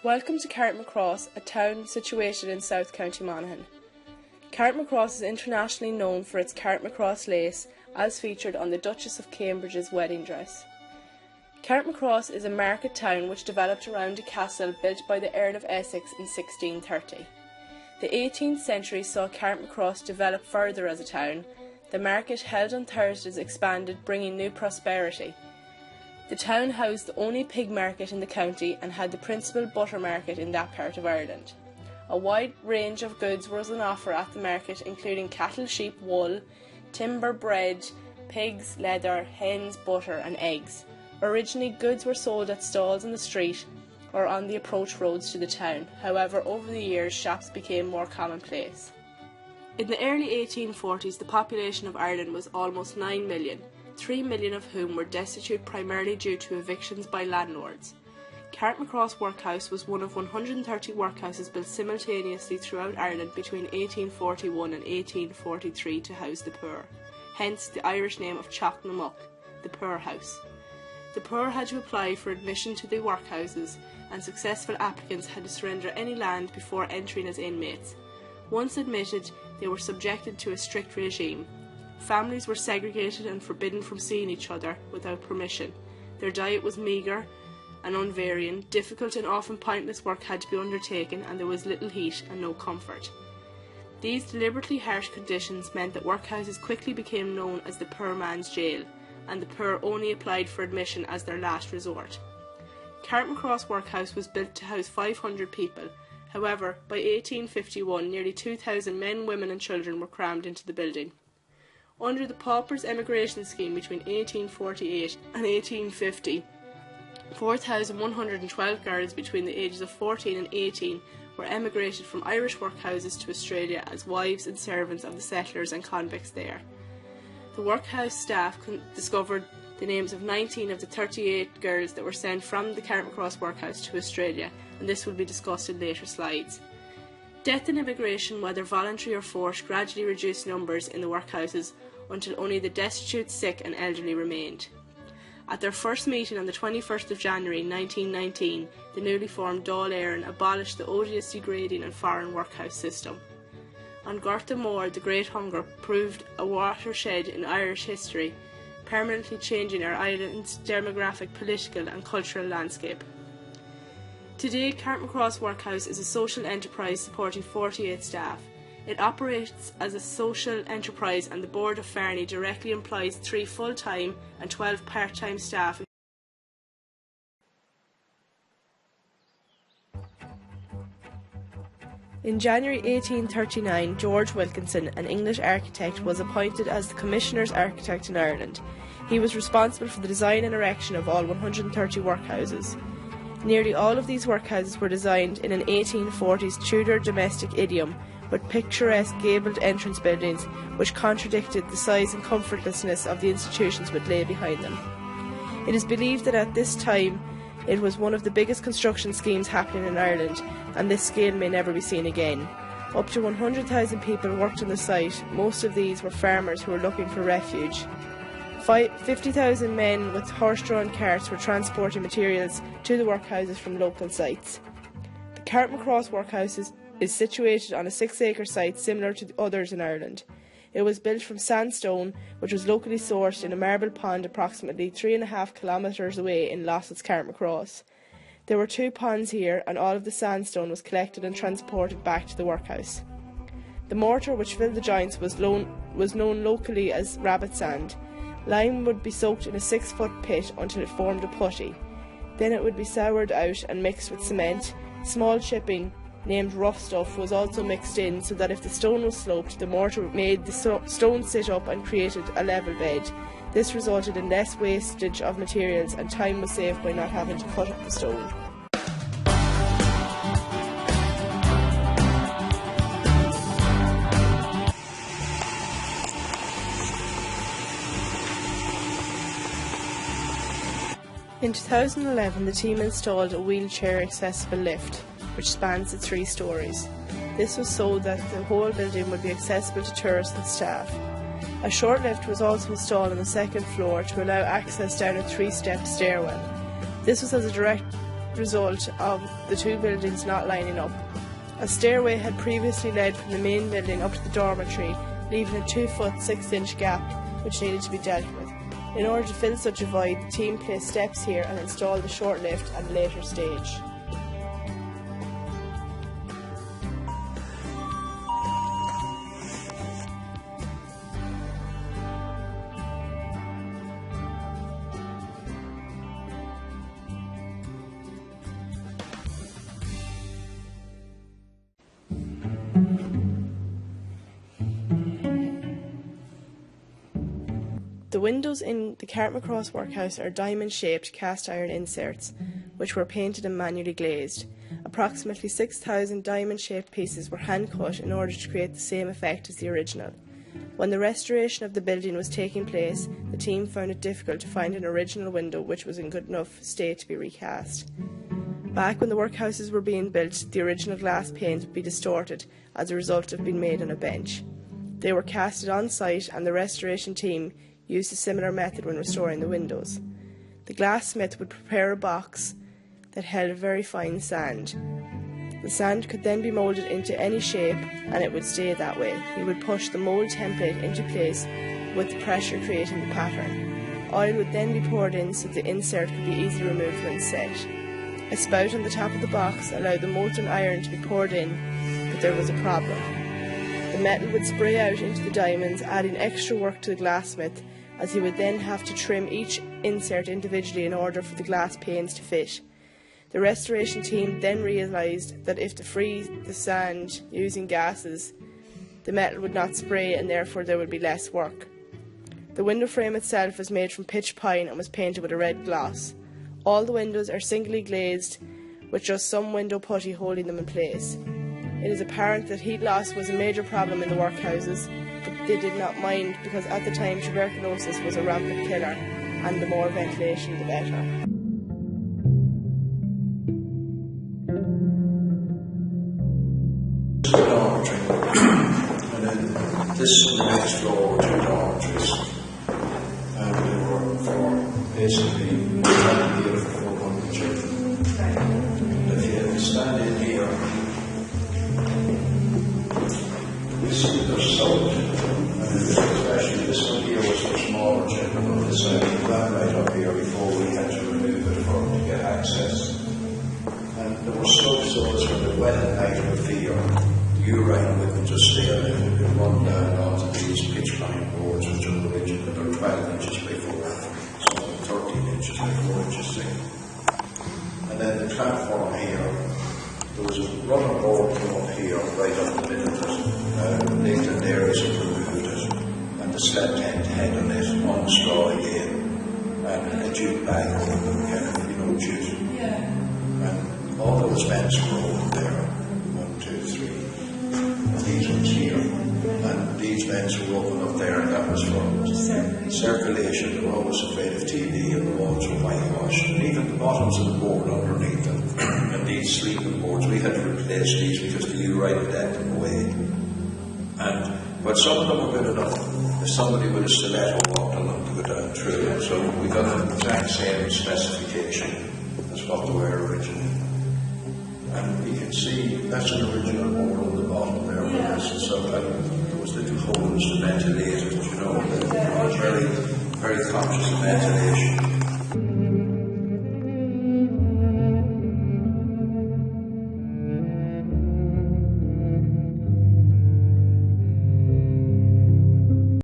Welcome to Carrickmacross, a town situated in South County Monaghan. Carrickmacross is internationally known for its Carrickmacross lace, as featured on the Duchess of Cambridge's wedding dress. Carrickmacross is a market town which developed around a castle built by the Earl of Essex in 1630. The 18th century saw Carrickmacross develop further as a town. The market held on Thursdays expanded, bringing new prosperity. The town housed the only pig market in the county and had the principal butter market in that part of Ireland. A wide range of goods was on offer at the market, including cattle, sheep, wool, timber, bread, pigs, leather, hens, butter and eggs. Originally, goods were sold at stalls in the street or on the approach roads to the town. However, over the years, shops became more commonplace. In the early 1840s, the population of Ireland was almost 9 million. 3 million of whom were destitute primarily due to evictions by landlords. Carrickmacross Workhouse was one of 130 workhouses built simultaneously throughout Ireland between 1841 and 1843 to house the poor, hence the Irish name of Chock-na-Muck, the poor house. The poor had to apply for admission to the workhouses, and successful applicants had to surrender any land before entering as inmates. Once admitted, they were subjected to a strict regime. Families were segregated and forbidden from seeing each other without permission. Their diet was meagre and unvarying. Difficult and often pointless work had to be undertaken, and there was little heat and no comfort. These deliberately harsh conditions meant that workhouses quickly became known as the poor man's jail, and the poor only applied for admission as their last resort. Carrickmacross Workhouse was built to house 500 people. However, by 1851, nearly 2,000 men, women and children were crammed into the building. Under the paupers' emigration scheme between 1848 and 1850, 4,112 girls between the ages of 14 and 18 were emigrated from Irish workhouses to Australia as wives and servants of the settlers and convicts there. The workhouse staff discovered the names of 19 of the 38 girls that were sent from the Carrickmacross Workhouse to Australia, and this will be discussed in later slides. Death and immigration, whether voluntary or forced, gradually reduced numbers in the workhouses until only the destitute, sick and elderly remained. At their first meeting on the 21st of January 1919, the newly formed Dáil Éireann abolished the odious, degrading and foreign workhouse system. On Gorta Mór, the Great Hunger proved a watershed in Irish history, permanently changing our island's demographic, political and cultural landscape. Today, Carrickmacross Workhouse is a social enterprise supporting 48 staff. It operates as a social enterprise, and the Board of Farney directly employs 3 full-time and 12 part-time staff. In January 1839, George Wilkinson, an English architect, was appointed as the Commissioner's Architect in Ireland. He was responsible for the design and erection of all 130 workhouses. Nearly all of these workhouses were designed in an 1840s Tudor domestic idiom, with picturesque gabled entrance buildings which contradicted the size and comfortlessness of the institutions which lay behind them. It is believed that at this time it was one of the biggest construction schemes happening in Ireland, and this scale may never be seen again. Up to 100,000 people worked on the site. Most of these were farmers who were looking for refuge. 50,000 men with horse-drawn carts were transporting materials to the workhouses from local sites. The Carrickmacross Workhouse is situated on a 6-acre site similar to the others in Ireland. It was built from sandstone, which was locally sourced in a marble pond approximately 3.5 kilometres away in Lossett's Carrickmacross. There were 2 ponds here, and all of the sandstone was collected and transported back to the workhouse. The mortar which filled the joints was known locally as rabbit sand. Lime would be soaked in a 6-foot pit until it formed a putty. Then it would be soured out and mixed with cement. Small chipping, named rough stuff, was also mixed in so that if the stone was sloped, the mortar made the stone sit up and created a level bed. This resulted in less wastage of materials, and time was saved by not having to cut up the stone. In 2011, the team installed a wheelchair-accessible lift, which spans the 3 stories. This was so that the whole building would be accessible to tourists and staff. A short lift was also installed on the 2nd floor to allow access down a 3-step stairwell. This was as a direct result of the two buildings not lining up. A stairway had previously led from the main building up to the dormitory, leaving a 2-foot 6-inch gap which needed to be dealt with. In order to fill such a void, the team placed steps here and installed a short lift at a later stage. The windows in the Carrickmacross Workhouse are diamond-shaped cast iron inserts, which were painted and manually glazed. Approximately 6,000 diamond-shaped pieces were hand-cut in order to create the same effect as the original. When the restoration of the building was taking place, the team found it difficult to find an original window which was in good enough state to be recast. Back when the workhouses were being built, the original glass panes would be distorted as a result of being made on a bench. They were casted on site, and the restoration team used a similar method when restoring the windows. The glassmith would prepare a box that held a very fine sand. The sand could then be moulded into any shape and it would stay that way. He would push the mould template into place with the pressure creating the pattern. Oil would then be poured in so the insert could be easily removed when set. A spout on the top of the box allowed the molten iron to be poured in, but there was a problem. The metal would spray out into the diamonds, adding extra work to the glassmith, as he would then have to trim each insert individually in order for the glass panes to fit. The restoration team then realised that if to freeze the sand using gases, the metal would not spray and therefore there would be less work. The window frame itself was made from pitch pine and was painted with a red gloss. All the windows are singly glazed, with just some window putty holding them in place. It is apparent that heat loss was a major problem in the workhouses, but they did not mind because at the time tuberculosis was a rampant killer, and the more ventilation the better. The dormitory, and then this and the next floor were two dormitories, and they were for basically one year for 400 children. And if you stand in here, you see there's so especially this one here was for smaller children on this side. We ran right up here before we had to remove it for them to get access. And there were slopes so as when the wet at night would fear, the urine wouldn't just stay on it, it would run down onto these pitch pine boards which are rigid, that are 12 inches by 4, so 13 inches by 4 inches thick. And then the platform here, there was a rubber board came up here, right up the middle of it. Later there is removed it, and the sled tent head on it, on the straw again, and a jute bag over them again, jute. Yeah. And all those vents were open there, 1, 2, 3. And these ones here, and these vents were open up there, and that was for circulation. They were always afraid of TB, and the walls were whitewashed, and even the bottoms of the board underneath them, and these sleeping boards, we had to replace these because the urine had eaten them away. But some of them were good enough. If somebody with a stiletto walked on them to go down through them, so we got the exact same specification as what they were originally. And you can see that's an original board on the bottom there. Yeah. So those little holes to ventilate it, they were very, very conscious of ventilation.